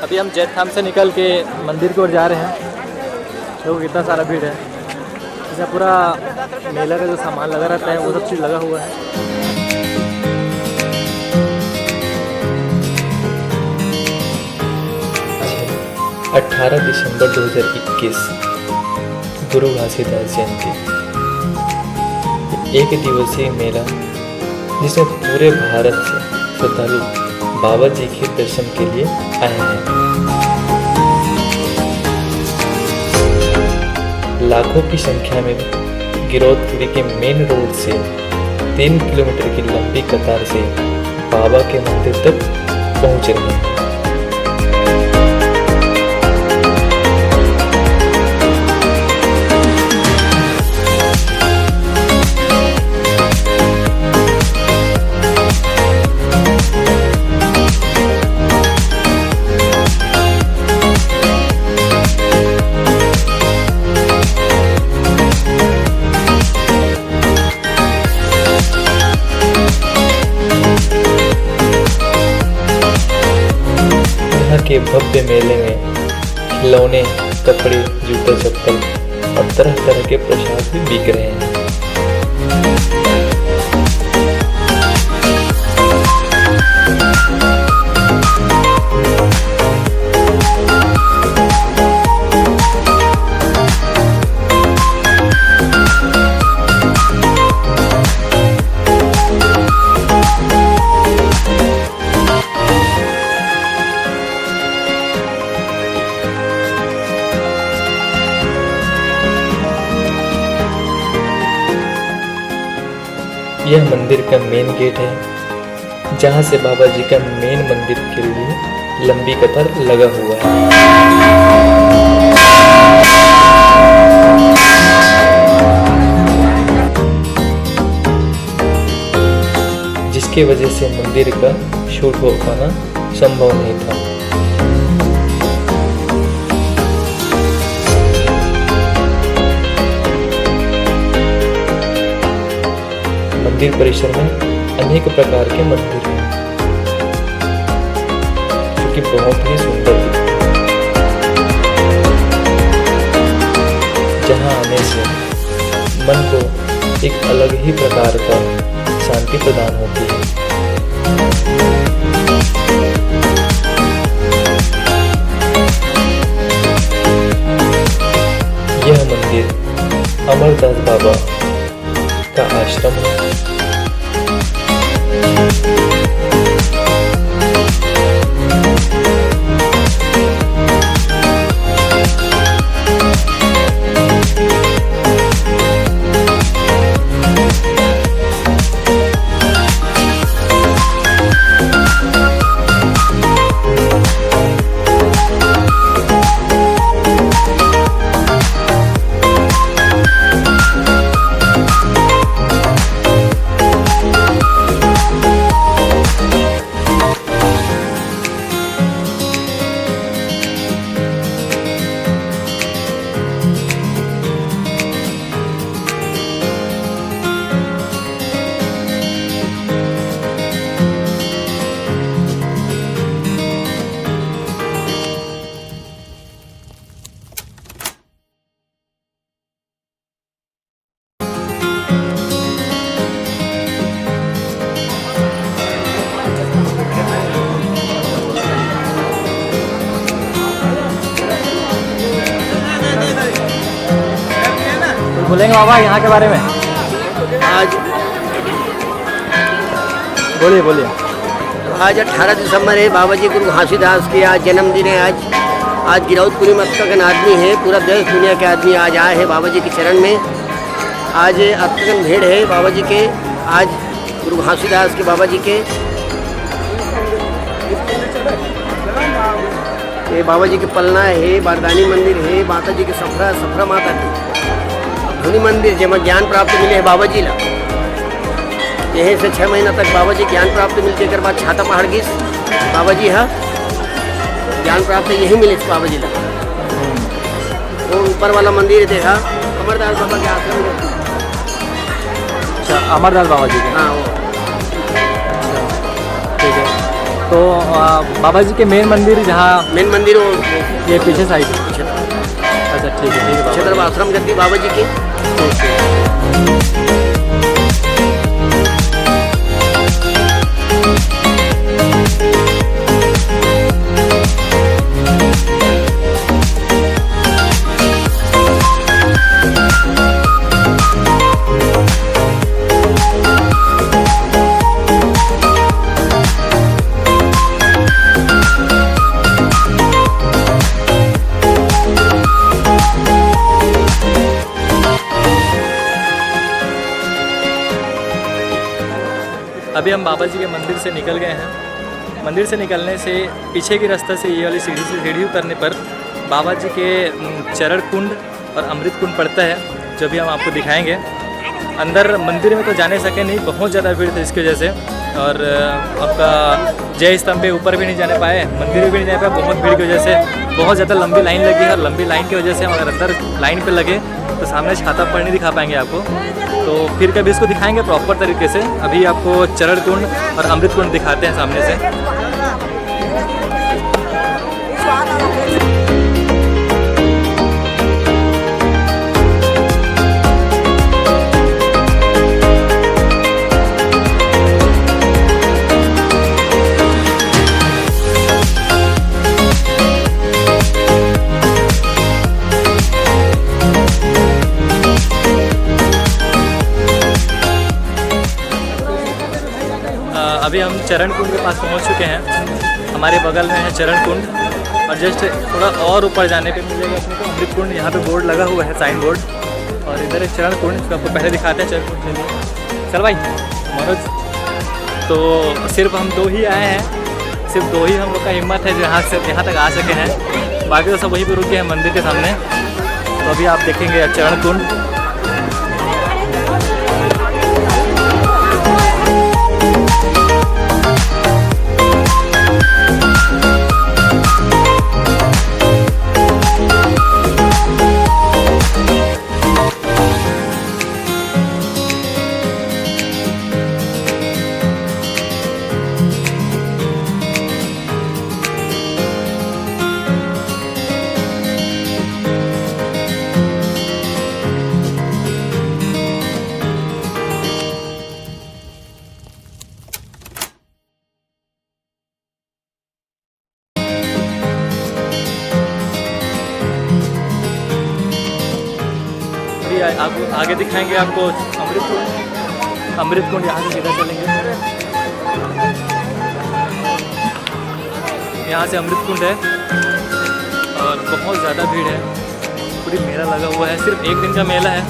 अभी हम जैतखाम से निकल के मंदिर की ओर जा रहे हैं। देखो कितना सारा भीड़ है। जैसा पूरा मेला का जो सामान लगा रहता है वो सब चीज़ लगा हुआ है। 18 दिसंबर 2021 गुरु घासीदास जयंती। एक दिवसीय मेला जिसमें पूरे भारत से श्रद्धालु बाबा जी के दर्शन के लिए आए हैं। लाखों की संख्या में गिरौदपुरी के मेन रोड से 3 किलोमीटर की लंबी कतार से बाबा के मंदिर तक पहुंच रहे हैं। के भव्य मेले में खिलौने, कपड़े, जूते, चप्पल और तरह तरह के प्रसाद भी बिक रहे हैं। यह मंदिर का मेन गेट है, जहां से बाबा जी का मेन मंदिर के लिए लंबी कतार लगा हुआ है। जिसके वजह से मंदिर का शूट हो पाना संभव नहीं था। मंदिर परिसर में अनेक प्रकार के मंदिर हैं, जो कि बहुत ही सुंदर है, जहां आने से मन को एक अलग ही प्रकार का शांति प्रदान होती है। यह मंदिर अमरदास बाबा का आश्रम है। बोलेंगे बाबा यहाँ के बारे में? आज बोलिए। आज 18 दिसंबर है, बाबा जी गुरु घासीदास की आज जन्मदिन है। आज गिरौदपुरी मस्तकन आदमी है, पूरा देश दुनिया के आदमी आज आए हैं बाबा जी के चरण में। आज अत्यंत भीड़ है बाबा जी के, आज गुरु घासीदास के बाबा जी के। ये बाबा जी के पलना है, बारदानी मंदिर है, माता जी के सफरा माता की धुनी मंदिर, जब ज्ञान प्राप्त मिले है बाबा जी ला। यहीं से 6 महीना तक बाबा जी ज्ञान प्राप्त मिलते के बाद छाता पहाड़ गिस बाबा जी है ज्ञान प्राप्त यही मिले बाबा जी ला। वो ऊपर वाला मंदिर देखा अमरदास बाबा के आश्रम में। अच्छा, अमरदास बाबा जी के? हाँ वो। ठीक है। तो बाबा जी के मेन मंदिर जहाँ मेन मंदिर वो ये पीछे साइड है। क्षेत्र अच्छा ठीक है बाबा। क्षेत्र आश्रम गद्दी बाबा जी के। अभी हम बाबा जी के मंदिर से निकल गए हैं। मंदिर से निकलने से पीछे की रास्ते से ये वाली सीढ़ी से सीढ़ी उतरने पर बाबा जी के चरण कुंड और अमृत कुंड पड़ता है, जो भी हम आपको दिखाएंगे। अंदर मंदिर में तो जाने सके नहीं, बहुत ज़्यादा भीड़ थी इसकी वजह से। और आपका जय स्तंभ पे ऊपर भी नहीं जाने पाए, मंदिर में भी नहीं जाने पाए, बहुत भीड़ की वजह से। बहुत ज़्यादा लंबी लाइन लगी है और लंबी लाइन की वजह से हम अगर अंदर लाइन पे लगे तो सामने छाता पर नहीं दिखा पाएंगे आपको। तो फिर कभी इसको दिखाएंगे प्रॉपर तरीके से। अभी आपको चरण कुंड और अमृत कुंड दिखाते हैं सामने से। अभी हम चरण कुंड के पास पहुंच चुके हैं। हमारे बगल में है चरण कुंड और जस्ट थोड़ा और ऊपर जाने पे मिलेगा अपने को अमृत कुंड। यहाँ पे बोर्ड लगा हुआ है, साइन बोर्ड। और इधर है चरण कुंड, इसको आपको पहले दिखाते हैं चरण कुंड। चलिए चल भाई मनोज। तो सिर्फ हम दो ही आए हैं, सिर्फ दो ही हम लोग का हिम्मत है जो यहाँ तक आ सके हैं। बाकी तो सब वहीं पर रुके हैं मंदिर के सामने। तो अभी आप देखेंगे चरण कुंड। आगे दिखाएंगे आपको अमृत कुंड। अमृत कुंड यहाँ से सीधा चलेंगे, यहाँ से अमृत कुंड है और बहुत ज़्यादा भीड़ है, पूरी मेला लगा हुआ है। सिर्फ एक दिन का मेला है।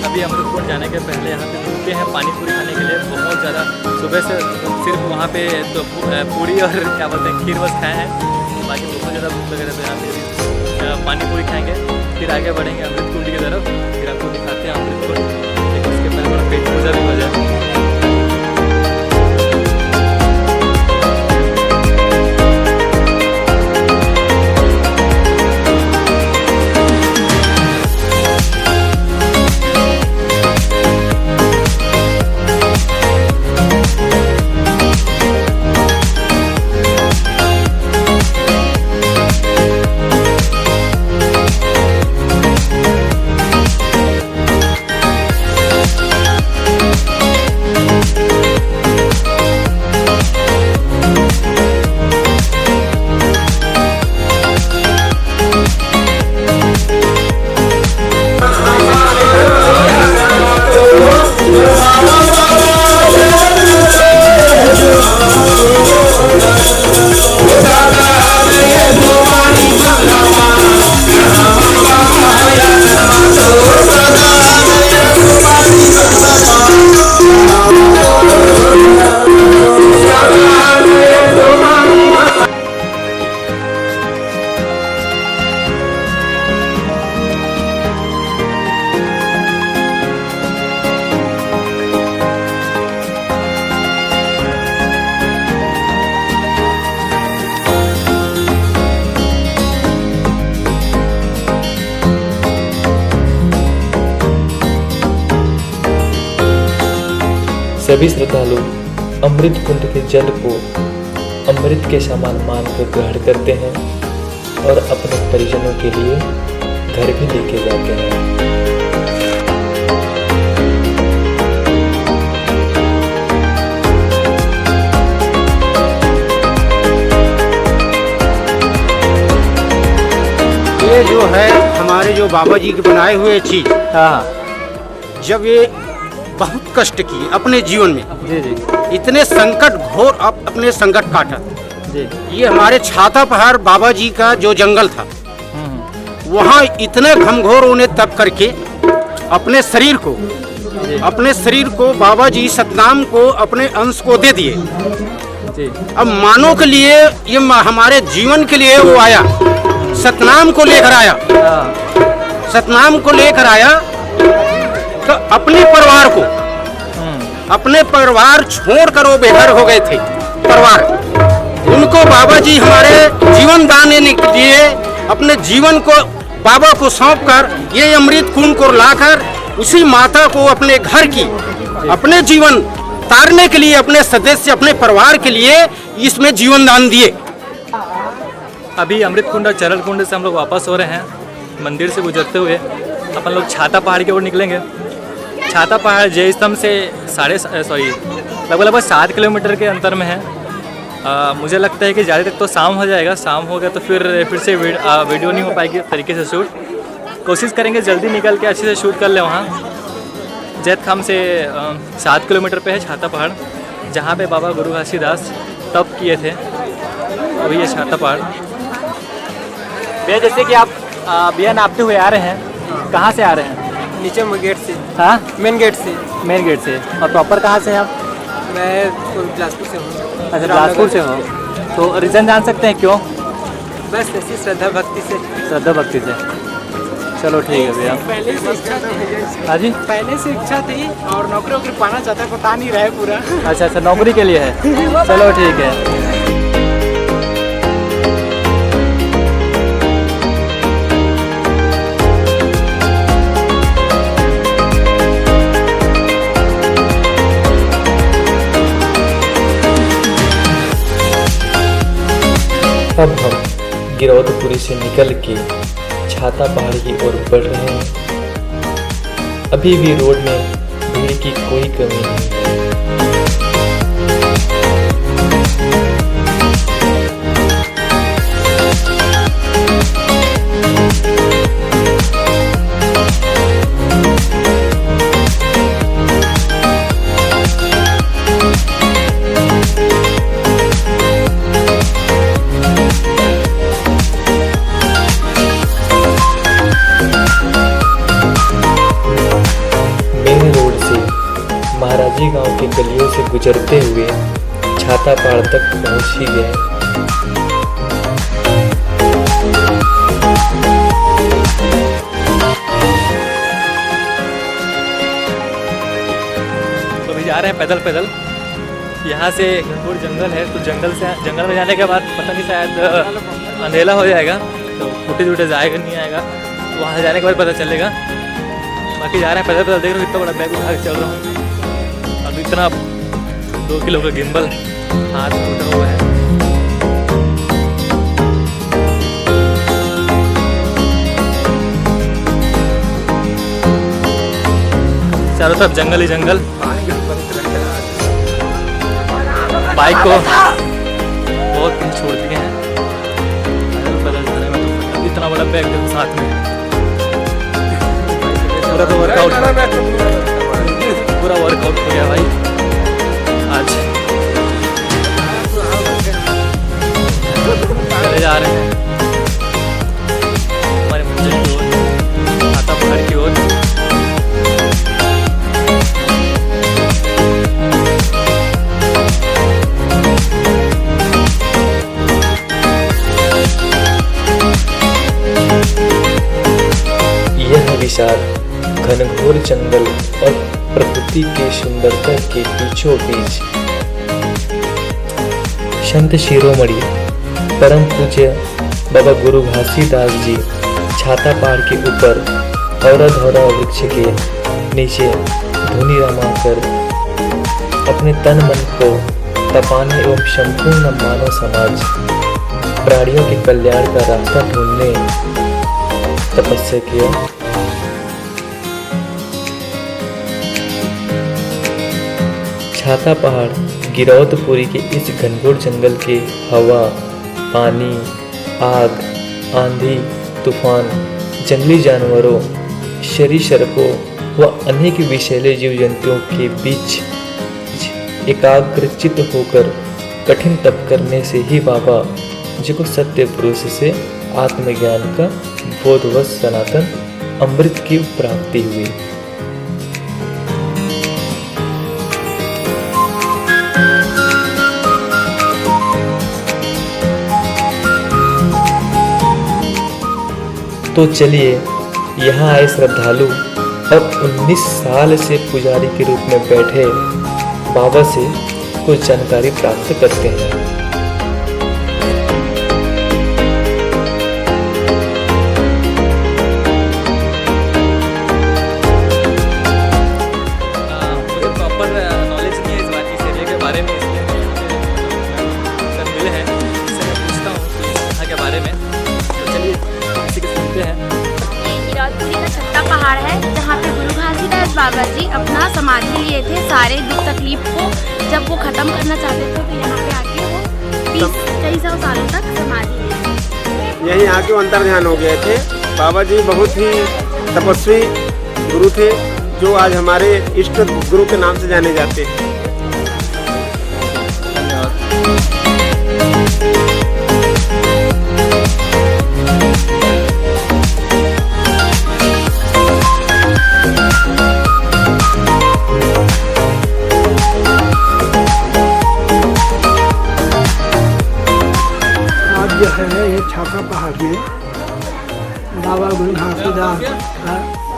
अभी अमृत कुंड जाने के पहले यहाँ पे रुके हैं पानी पूरी खाने के लिए। बहुत ज़्यादा सुबह से सिर्फ वहाँ पे तो पूरी और क्या बोलते हैं खीर बस खाए हैं। बाकी बहुत ज़्यादा भूख लग रहा है। यहाँ पे पानी पूरी खाएंगे, फिर आगे बढ़ेंगे अमृत कुंड की तरफ। फिर आपको दिखाते हैं अमृत कुंड, लेकिन उसके पहले थोड़ा पेट पूजा भी हो जाए। सभी श्रद्धालु अमृत कुंड के जल को अमृत के समान मानकर ग्रहण करते हैं और अपने परिजनों के लिए घर भी लेके जाते हैं। ये जो है हमारे जो बाबा जी के बनाए हुए चीज, हाँ जब ये बहुत कष्ट किए अपने जीवन में, जी जी इतने संकट घोर अपने संकट काटा। जी। ये हमारे छाता पहाड़ बाबा जी का जो जंगल था, वहाँ इतने घमघोर उन्हें तप करके अपने शरीर को बाबा जी सतनाम को अपने अंश को दे दिए। जी। अब मानव के लिए ये हमारे जीवन के लिए वो आया, सतनाम को लेकर आया। सतनाम को लेकर आया तो अपने परिवार छोड़कर वो बेघर हो गए थे परिवार। उनको बाबा जी हमारे जीवन दान देने के लिए अपने जीवन को बाबा को सौंपकर ये अमृत कुंड को लाकर उसी माता को अपने घर की अपने जीवन तारने के लिए अपने सदस्य अपने परिवार के लिए इसमें जीवन दान दिए। अभी अमृत कुंड और चरण कुंड से हम लोग वापस हो रहे हैं। मंदिर से गुजरते हुए अपन लोग छाता पहाड़ की ओर निकलेंगे। छाता पहाड़ जय स्तंभ से लगभग 7 किलोमीटर के अंतर में है। मुझे लगता है कि ज़्यादा तक तो शाम हो जाएगा। शाम हो गया तो फिर से वीडियो नहीं हो पाएगी तरीके से शूट। कोशिश करेंगे जल्दी निकल के अच्छे से शूट कर ले। वहाँ जैतखाम से 7 किलोमीटर पे है छाता पहाड़, जहाँ पे बाबा गुरु घासीदास तप किए थे। अभी ये छाता पहाड़ भैया, जैसे कि आप भैया नापते हुए आ रहे हैं, कहाँ से आ रहे हैं? नीचे गेट से। हाँ, मेन गेट से। मेन गेट से। और प्रॉपर कहाँ से हैं आप? मैं बिलासपुर से हूँ। अच्छा, बिलासपुर से हो। तो रीज़न जान सकते हैं क्यों? बस ऐसी श्रद्धा भक्ति से। श्रद्धा भक्ति से। चलो ठीक है भैया। पहले से इच्छा थी। हाँ जी, पहले से इच्छा थी और नौकरी पाना चाहता है, पता नहीं रहा पूरा। अच्छा, नौकरी के लिए है। चलो ठीक है। अब हम गिरौदपुरी से निकल के छाता पहाड़ की ओर बढ़ रहे हैं। अभी भी रोड में भीड़ की कोई कमी नहीं है। महाराजी गांव के गलियों से गुजरते हुए छाता पहाड़ तक पहुंच ही गए। तो अभी जा रहे हैं पैदल। यहाँ से घनघोर जंगल है, तो जंगल में जाने के बाद पता नहीं शायद अंधेरा हो जाएगा, तो फुटेज जाएगा नहीं आएगा, तो वहाँ से जाने के बाद पता चलेगा। बाकी जा रहे हैं पैदल। देख रहे हो कितना बड़ा बैग उठा के चल रहा हूँ। अब इतना 2 किलो का गिम्बल हाथ टूटा हुआ है। चारों तरफ जंगल ही जंगल। बाइक को बहुत छोड़ दिए हैं। पैदल जाने में तो इतना बड़ा बैग साथ में पूरा तो वर्कआउट हो गया भाई आज। चले जा रहे हैं हमारे मंजिल की ओर, छाता पहाड़ की ओर। यह विशाल घनघोर जंगल और प्रकृति के सुंदरता के बीचों बीच संत शिरोमणि परम पूज्य बाबा गुरु घासीदास जी छाता पहाड़ के ऊपर औरा वृक्ष के नीचे धुनी रमा कर अपने तन मन को तप पाने एवं संपूर्ण मानव समाज प्राणियों के कल्याण का रास्ता ढूंढने तपस्या किया। छाता पहाड़ गिरौदपुरी के इस घनघोर जंगल के हवा, पानी, आग, आंधी, तूफान, जंगली जानवरों, सरीसृपों व अनेक विषैले जीव जंतुओं के बीच एकाग्रचित होकर कठिन तप करने से ही बाबा जी को सत्य पुरुष से आत्मज्ञान का बोधवश सनातन अमृत की प्राप्ति हुई। तो चलिए यहाँ आए श्रद्धालु और 19 साल से पुजारी के रूप में बैठे बाबा से कुछ जानकारी प्राप्त करते हैं। मुझे प्रॉपर नॉलेज नहीं है इस बात की एरिया के बारे में, इसलिए सर मिले हैं, इससे मैं पूछता हूँ कि यहाँ के बारे में। तो चलिए किसी के सुनते हैं। गिरौदपुरी का छत्ता पहाड़ है जहाँ पे गुरु घासीदास बाबा जी अपना समाधि लिए थे। सारे दुख तकलीफ को जब वो ख़त्म करना चाहते थे तो यहाँ पे आके वो 20-23 सालों तक समाधि लिए। यहीं आके वो अंतर ध्यान हो गए थे। बाबा जी बहुत ही तपस्वी गुरु थे जो आज हमारे इष्ट गुरु के नाम से जाने जाते हैं। जो है ये छाता पहाड़ में बाबा गुरु घासीदास का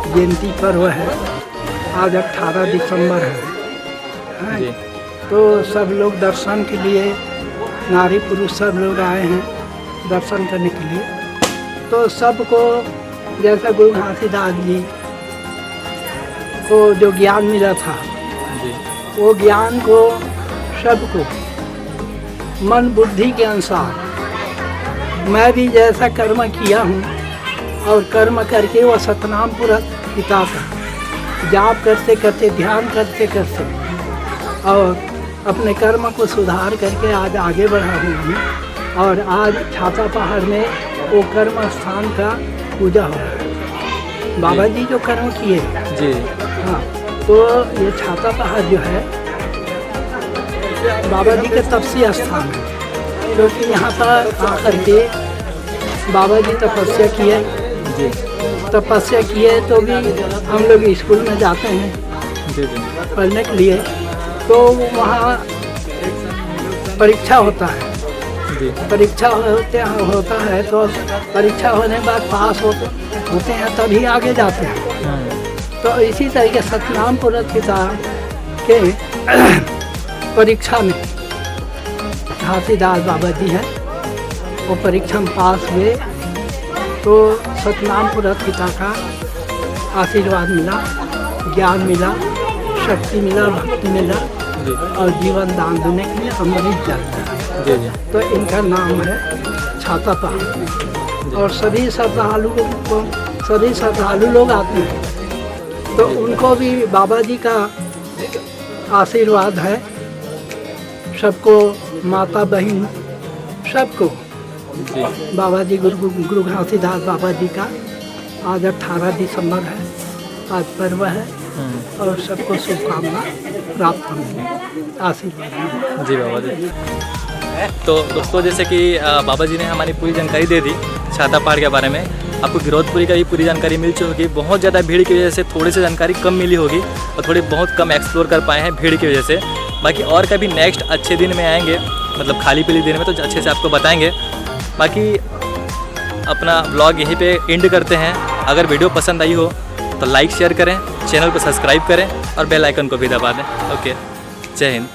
जयंती पर्व है। आज 18 दिसंबर है। जी। तो सब लोग दर्शन के लिए, नारी पुरुष सब लोग आए हैं दर्शन करने के लिए। तो सबको जैसा गुरु घासीदास जी को जो ज्ञान मिला था जी। वो ज्ञान को सबको मन बुद्धि के अनुसार मैं भी जैसा कर्म किया हूँ और कर्म करके वो सतनाम पुरुष पिता का जाप करते करते, ध्यान करते करते और अपने कर्म को सुधार करके आज आगे बढ़ा हूँ। और आज छाता पहाड़ में वो कर्म स्थान का पूजा हो रहा है। बाबा जी जो कर्म किए जी। हाँ, तो ये छाता पहाड़ जो है बाबा जी के तपस्या स्थान है। क्योंकि यहाँ पर आकर के बाबा जी तपस्या किए जी। तपस्या किए तो भी हम लोग स्कूल में जाते हैं जी जी। पढ़ने के लिए। तो वहाँ परीक्षा होता है। जी। परीक्षा होता है तो परीक्षा होने के बाद पास होते हैं तभी आगे जाते हैं। तो इसी तरीके सतनाम पुरुष पिता के परीक्षा में घासीदास बाबा जी हैं, वो परीक्षा में पास हुए तो सतनाम पुरुष पिता का आशीर्वाद मिला, ज्ञान मिला, शक्ति मिला, भक्ति मिला और जीवन दान देने के लिए अमृत जल। जी जी। तो इनका नाम है छाता पहाड़। और सभी श्रद्धालु लोग आते हैं तो उनको भी बाबा जी का आशीर्वाद है। सबको, माता बहन सबको बाबा जी गुरु घासीदास बाबा जी का आज 18 दिसंबर है, आज पर्व है और सबको शुभकामना प्राप्त होंगी, आशीर्वाद। जी बाबा जी। तो दोस्तों जैसे कि बाबा जी ने हमारी पूरी जानकारी दे दी छाता पहाड़ के बारे में। आपको गिरौदपुरी का भी पूरी जानकारी मिल चुकी होगी। बहुत ज़्यादा भीड़ की वजह से थोड़ी सी जानकारी कम मिली होगी और थोड़ी बहुत कम एक्सप्लोर कर पाए हैं भीड़ की वजह से। बाकी और कभी नेक्स्ट अच्छे दिन में आएंगे, मतलब खाली पीली दिन में, तो अच्छे से आपको बताएंगे। बाकी अपना ब्लॉग यहीं पे एंड करते हैं। अगर वीडियो पसंद आई हो तो लाइक शेयर करें, चैनल को सब्सक्राइब करें और बेल आइकन को भी दबा दें। ओके, जय हिंद।